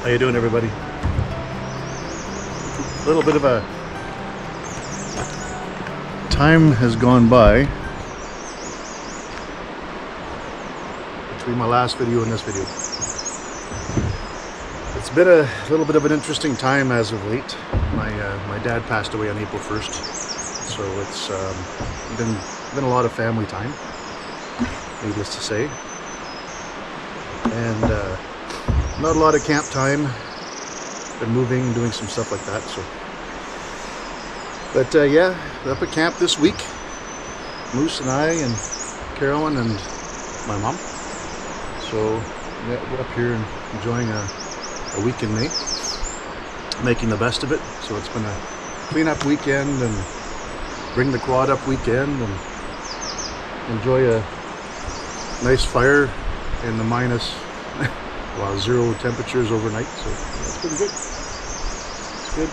How you doing, everybody? A little bit of a time has gone by between my last video and this video. It's been a little bit of an interesting time as of late. My dad passed away on April 1st, so it's been a lot of family time, needless to say, and not a lot of camp time. Been moving, doing some stuff like that. So, but yeah, we're up at camp this week. Moose and I and Carolyn and my mom. So yeah, we're up here and enjoying a week in May, making the best of it. So it's been a clean-up weekend and bring the quad up weekend and enjoy a nice fire in the minus zero temperatures overnight. So that's pretty good. It's good.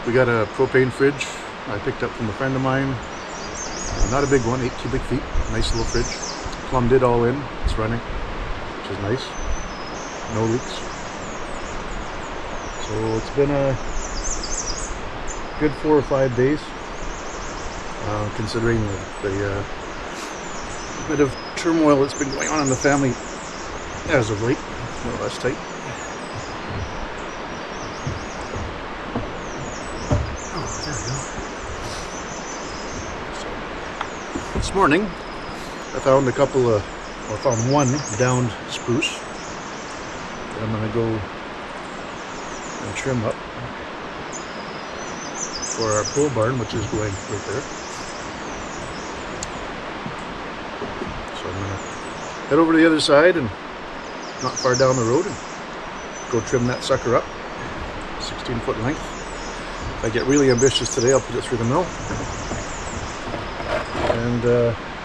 We got a propane fridge I picked up from a friend of mine. Not a big one, 8 cubic feet. Nice little fridge. Plumbed it all in. It's running, which is nice. No leaks. So it's been a good 4 or 5 days, considering the bit of turmoil that's been going on in the family as of late. More or less tight. Oh, there we go. So, this morning I found found one downed spruce that I'm going to go and trim up for our pole barn, which is going right there. So I'm going to head over to the other side and not far down the road and go trim that sucker up, 16-foot length. If I get really ambitious today, I'll put it through the mill. And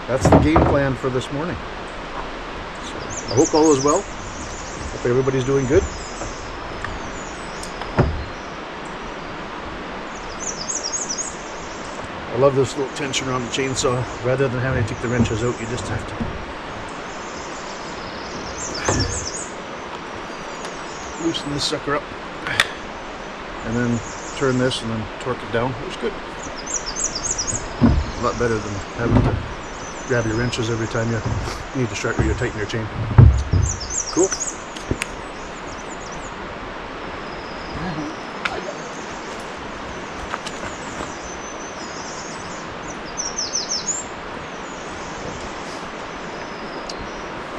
that's the game plan for this morning. So I hope all is well. Hope everybody's doing good. I love this little tension around the chainsaw. Rather than having to take the wrenches out, you just have to loosen this sucker up and then turn this and then torque it down. It was good. A lot better than having to grab your wrenches every time you need to start or you tighten your chain. Cool.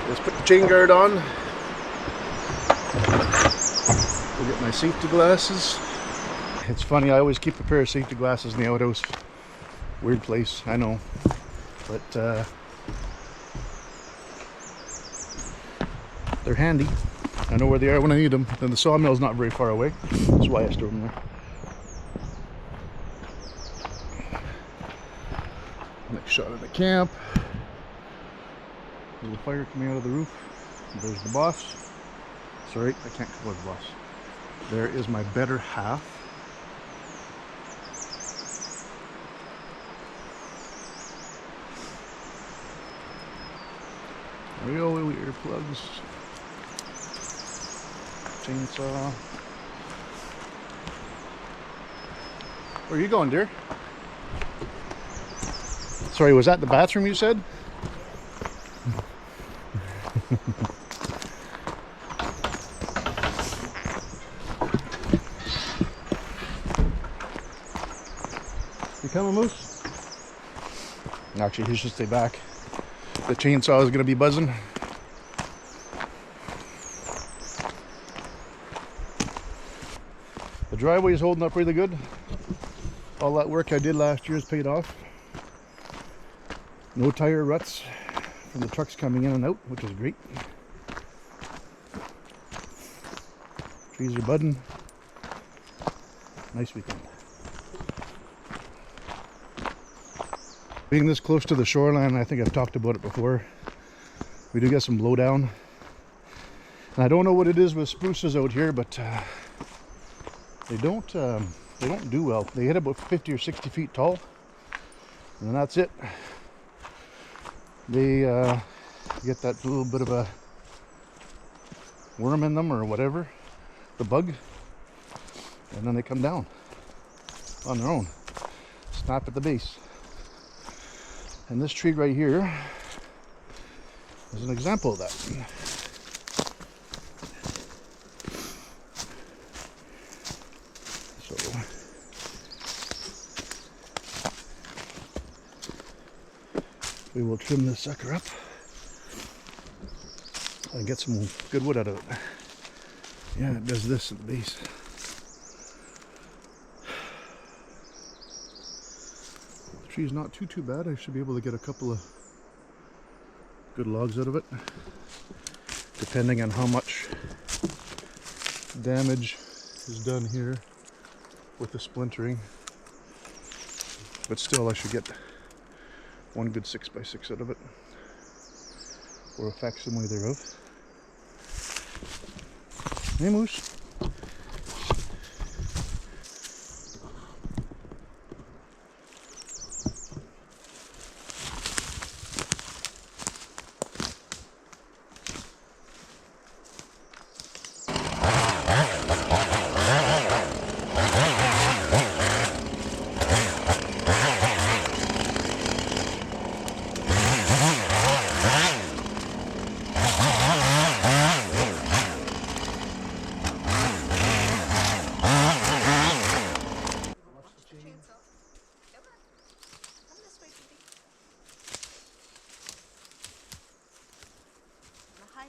Let's put the chain guard on. Get my safety glasses. It's funny, I always keep a pair of safety glasses in the outhouse. Weird place, I know, but they're handy. I know where they are when I need them. And the sawmill's not very far away. That's why I store them there. Next shot of the camp. There's a fire coming out of the roof. There's the boss. Sorry, I can't cover the boss. There is my better half. Real earplugs. Chainsaw. Where are you going, dear? Sorry, was that the bathroom you said? You coming, Moose? Actually, he should stay back. The chainsaw is going to be buzzing. The driveway is holding up really good. All that work I did last year has paid off. No tire ruts from the trucks coming in and out, which is great. Trees are budding. Nice weekend. Being this close to the shoreline, I think I've talked about it before. We do get some blowdown. And I don't know what it is with spruces out here, but they don't do well. They hit about 50 or 60 feet tall, and then that's it. They get that little bit of a worm in them or whatever, the bug, and then they come down on their own, snap at the base. And this tree right here is an example of that. So we will trim this sucker up and get some good wood out of it. Yeah, it does this at the base. The tree's not too bad. I should be able to get a couple of good logs out of it, depending on how much damage is done here with the splintering. But still, I should get one good 6x6 out of it, or a facsimile thereof. Hey, Moose.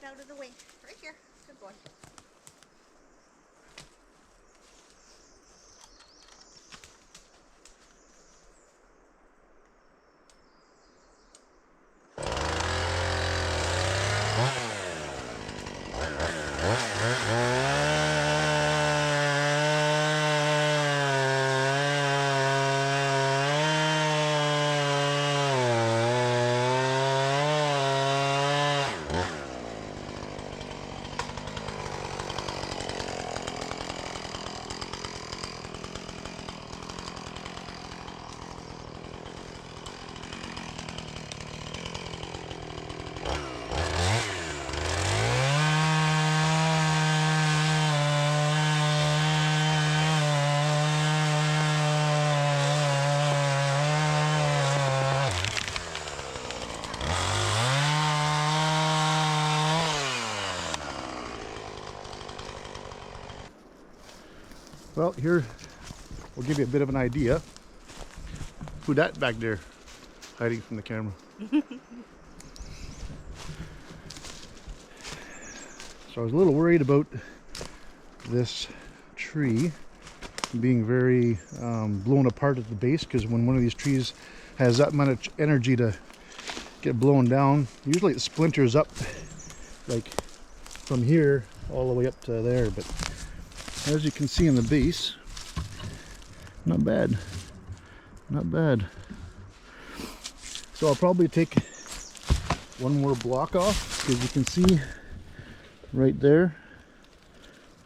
Out of the way. Right here. Good boy. Well, here we'll give you a bit of an idea. Who that back there hiding from the camera? So I was a little worried about this tree being very blown apart at the base, because when one of these trees has that much energy to get blown down, usually it splinters up like from here all the way up to there. But as you can see in the base, not bad, not bad. So I'll probably take one more block off, because you can see right there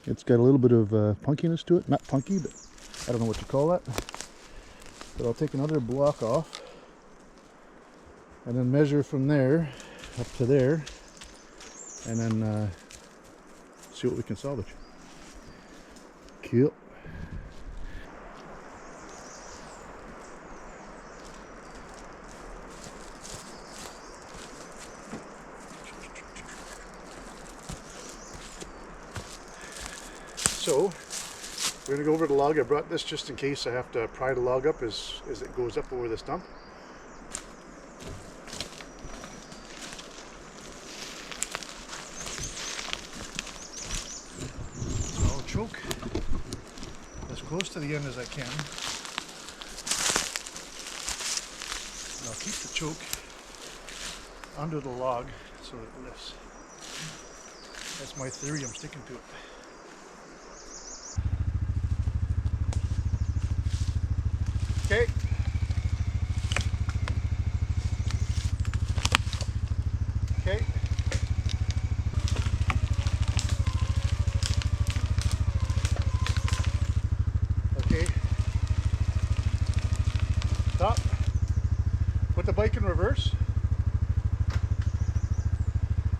it's got a little bit of punkiness to it. Not punky, but I don't know what you call that. But I'll take another block off and then measure from there up to there, and then see what we can salvage. Cool. So we're going to go over the log. I brought this just in case I have to pry the log up as it goes up over the stump. So I'll choke as close to the end as I can. And I'll keep the choke under the log so it lifts. That's my theory, I'm sticking to it. Okay. Okay. Okay. Stop. Put the bike in reverse.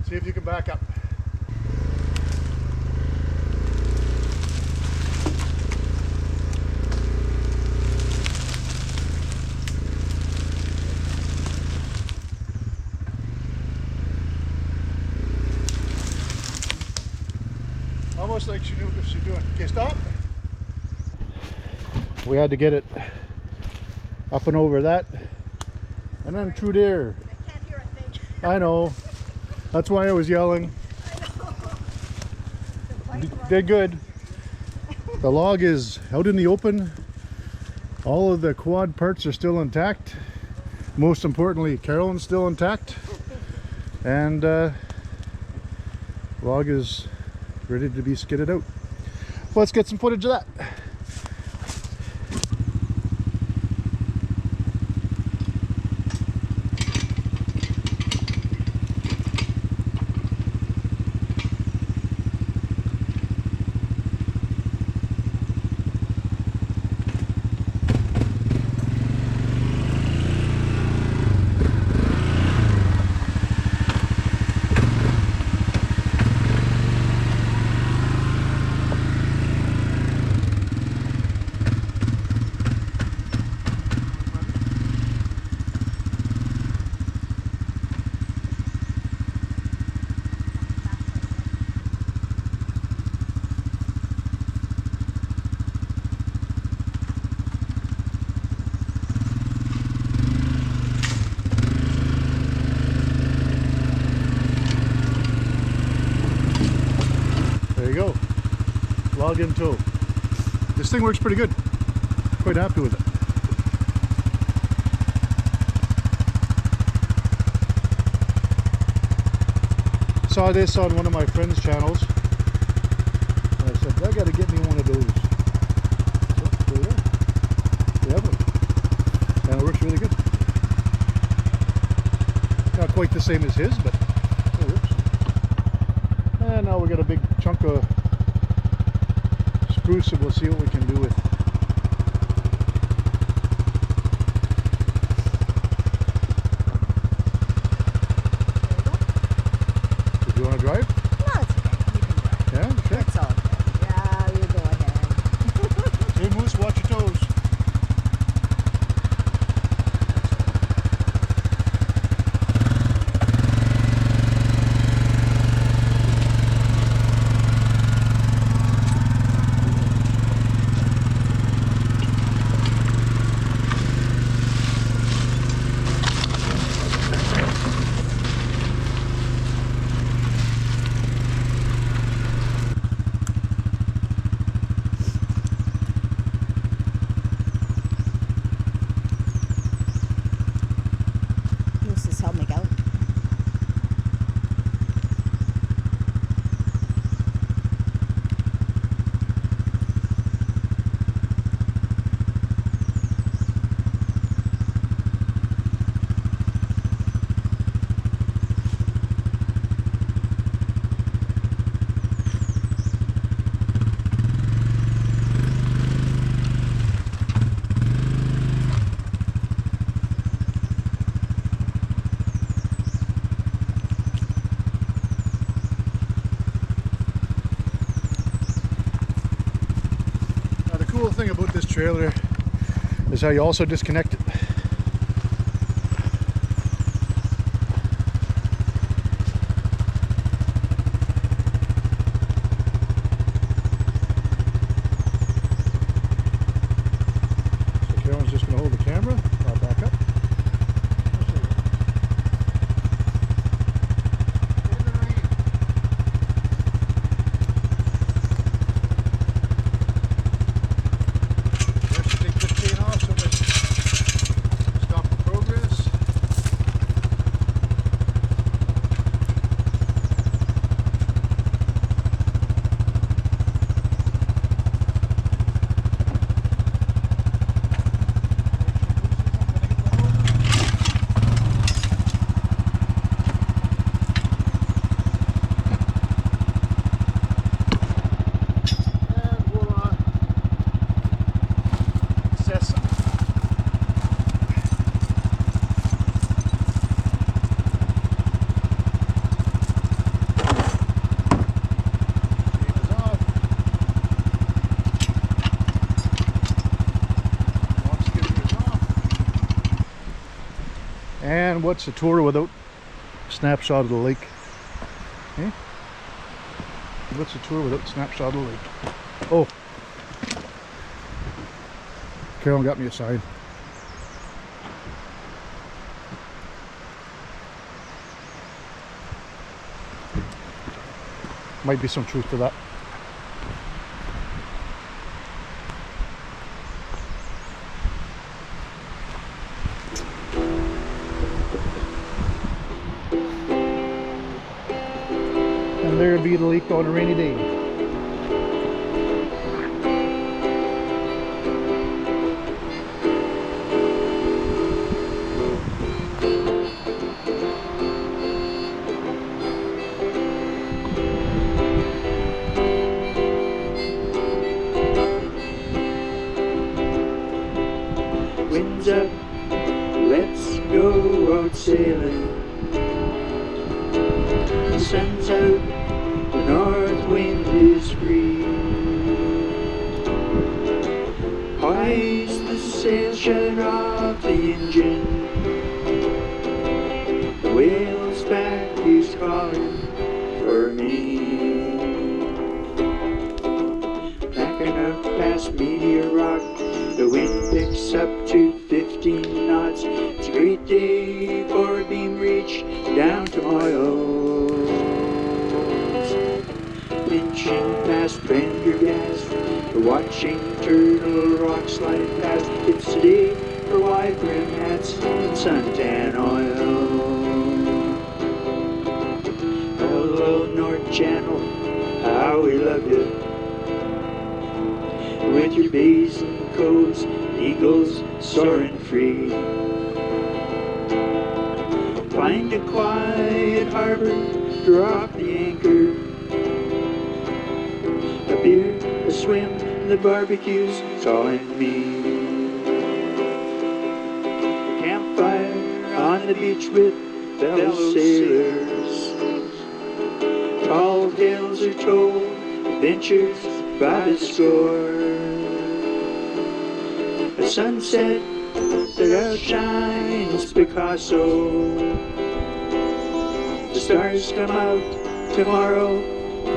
See if you can back up. looks like she knew what she's doing. Okay, stop. We had to get it up and over that, and then through there. I can't hear a thing. I know. That's why I was yelling. Did good. The log is out in the open. All of the quad parts are still intact. Most importantly, Carolyn's still intact. And log is ready to be skidded out. Let's get some footage of that. There you go. Log in tow. This thing works pretty good. Quite happy with it. Saw this on one of my friend's channels. And I said, I gotta get me one of those. So, there we are. We have one. And it works really good. Not quite the same as his, but it works. And now we got a big chunk of spruce, and we'll see what we can do with. Did you want to drive? No, it's okay. You can drive. Yeah, sure. It's all good. Yeah, you go ahead. Hey Moose, watch your toes. This is help me out. Now the cool thing about this trailer is how you also disconnect it. So Carolyn's just going to hold the camera. I'll back up. First, you take this chain off so that stop the progress. And voila. Success. Chain is off. Log skidding is off. And what's a tour without a snapshot of the lake? Eh? What's a tour without snapshot of the lake? Oh, Carolyn got me a sign. Might be some truth to that. And there'd be the lake on a rainy day. Winds up, let's go out sailing. The sun's out, the north wind is free. Hoist the sail, shut off the engine. The whale's back, he's calling for me. Backing up past Meteor Rock, the wind picks up to 15 knots. It's a great day for beam reach down to Moyles. Pinching past Prendergast, watching Turtle Rock slide past. It's a day for wide brim hats and suntan oil. Hello North Channel, how we love you. With your bays and coves, eagles soaring free. Find a quiet harbor, drop the anchor. A beer, a swim, the barbecue's calling me. Campfire on the beach with fellow sailors. Tall tales are told, adventures by the score. A sunset that outshines Picasso. The stars come out tomorrow,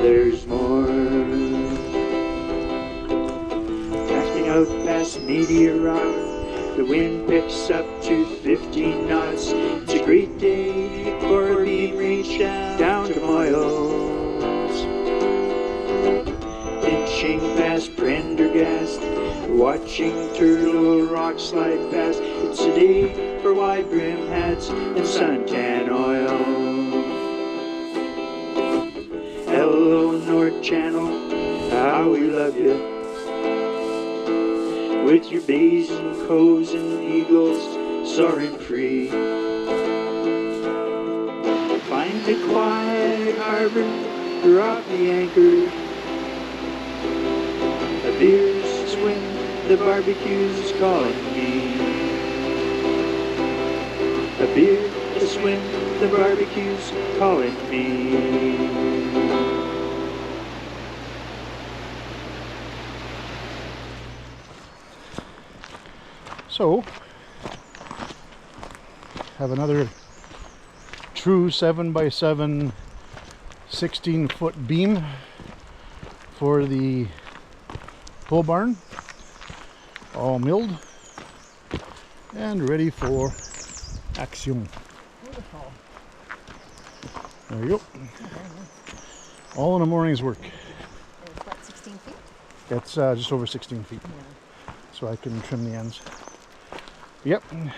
there's more. Tacking out past Meteor Rock, the wind picks up to 15 knots. It's a great day for beam reach down to Moyles. Inching past Prendergast, watching Turtle Rock slide past. It's a day for wide brim hats and suntan oil. Hello North Channel, how we love you. With your bays and coves and eagles soaring free. Find a quiet harbor, drop the anchor. A beer's swim, the barbecue's calling me. A beer, a swim, the barbecue's calling me. So, have another true 7x7 16-foot beam for the pole barn, all milled and ready for action. Beautiful. There you go. All in a morning's work. It's what, 16 feet? It's just over 16 feet, Yeah. so I can trim the ends. Yep, Oh, nice.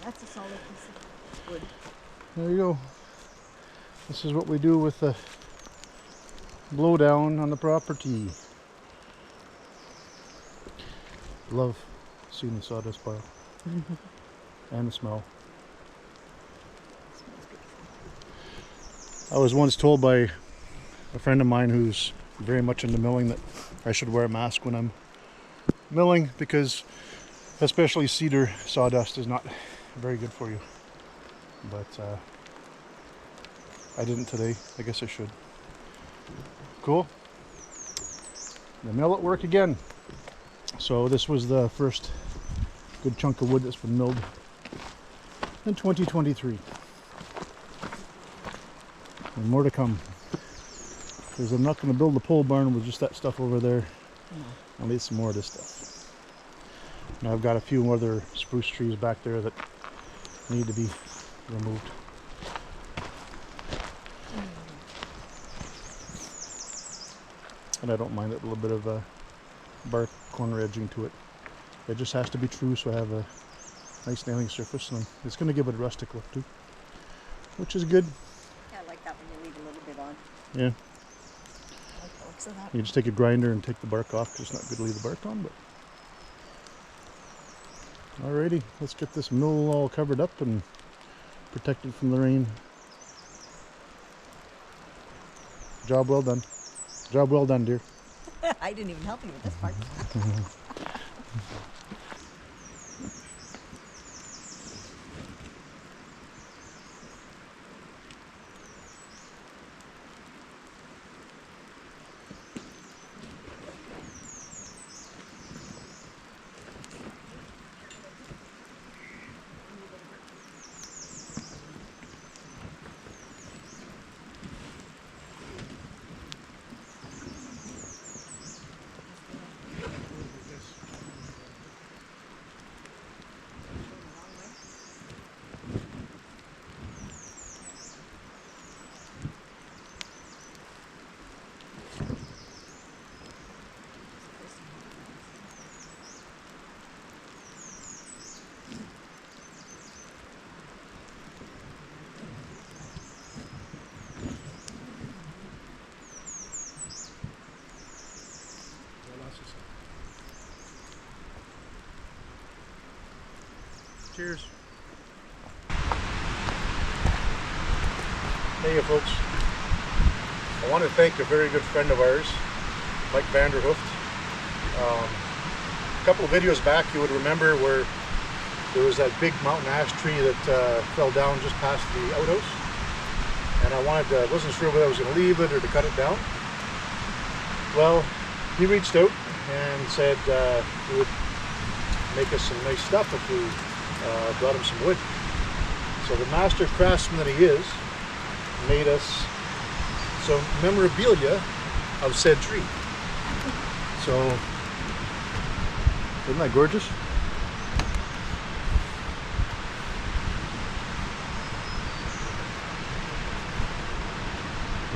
That's a solid piece of wood. there you go. This is what we do with the blowdown on the property. Love seeing the sawdust pile and the smell. Smells good. I was once told by a friend of mine who's very much into milling that I should wear a mask when I'm milling because especially cedar sawdust is not very good for you. But I didn't today. I guess I should. Cool. The mill at work again. So this was the first good chunk of wood that's been milled in 2023. And more to come. because I'm not going to build a pole barn with just that stuff over there. I'll need some more of this stuff. Now I've got a few other spruce trees back there that need to be removed. And I don't mind that little bit of bark corner edging to it. It just has to be true so I have a nice nailing surface, and it's going to give it a rustic look too, which is good. Yeah, I like that when you leave a little bit on. Yeah. I like the looks of that. You just take a grinder and take the bark off because it's not good to leave the bark on. But alrighty, let's get this mill all covered up and protected from the rain. Job well done. Job well done, dear. I didn't even help you with this part. Cheers. Hey folks. I want to thank a very good friend of ours, Mike Vanderhooft. A couple of videos back you would remember where there was that big mountain ash tree that fell down just past the outhouse. And I wasn't sure whether I was going to leave it or to cut it down. Well, he reached out and said he would make us some nice stuff if we brought him some wood. So the master craftsman that he is made us some memorabilia of said tree. So isn't that gorgeous?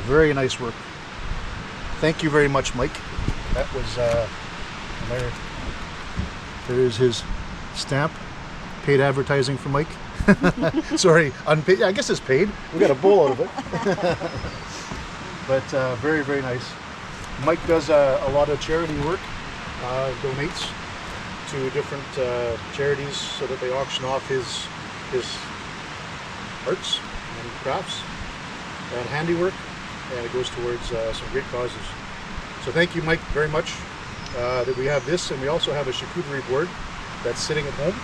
Very nice work. Thank you very much, Mike. That was there is his stamp. Paid advertising for Mike. Sorry, unpaid. I guess it's paid. We got a bowl out of it. But very, very nice. Mike does a lot of charity work, donates to different charities so that they auction off his arts and crafts and handiwork, and it goes towards some great causes. So thank you, Mike, very much that we have this, and we also have a charcuterie board that's sitting at home.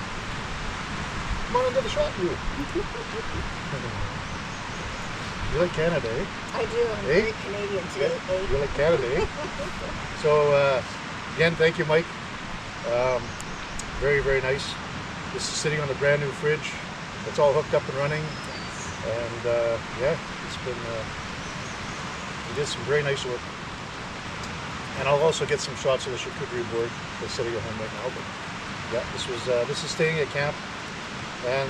Come on and get a shot, you. You like Canada, eh? I do. I'm very Canadian today. Yeah. You like Canada, eh? So, again, thank you, Mike. Very, very nice. This is sitting on a brand new fridge. It's all hooked up and running. And, yeah, it's been, we did some very nice work. And I'll also get some shots of the charcuterie board that's sitting at home right now. But, yeah, this is staying at camp. And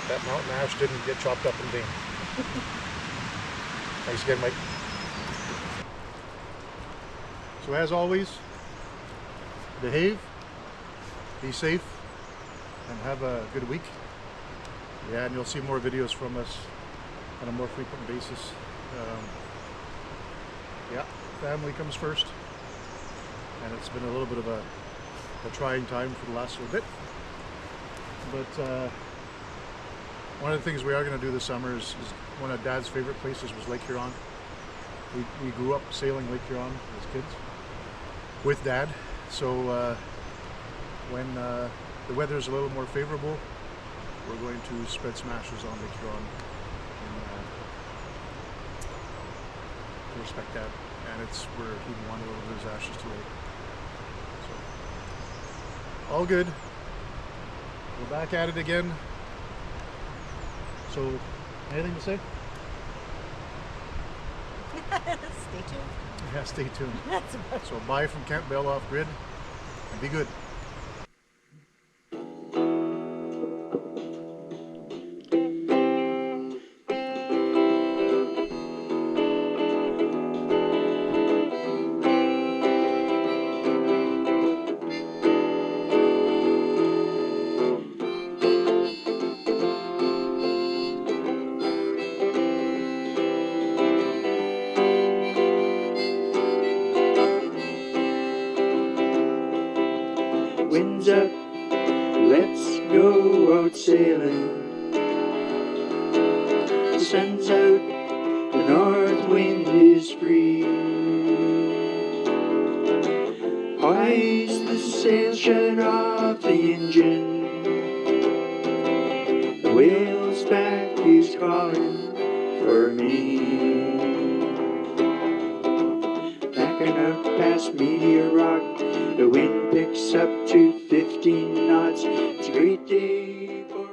that mountain ash didn't get chopped up in vain. Thanks again, Mike. So as always, behave, be safe, and have a good week. Yeah, and you'll see more videos from us on a more frequent basis. Yeah, family comes first. And it's been a little bit of a trying time for the last little bit. But one of the things we are going to do this summer is one of Dad's favorite places was Lake Huron. We grew up sailing Lake Huron as kids with Dad. So when the weather is a little more favorable, we're going to spread some ashes on Lake Huron to respect Dad. And it's where he wanted his ashes to lay. So, all good. We're back at it again. So, anything to say? Stay tuned. Yeah, stay tuned. That's about So bye from Camp Bell Off Grid, and be good. Winds up, let's go out sailing. The sun's out, the north wind is free. Hoist the sail, shut off the engine. The whale's back is calling for me. Backing up past Meteor Rock, the wind picks up to 15 knots. It's a great day for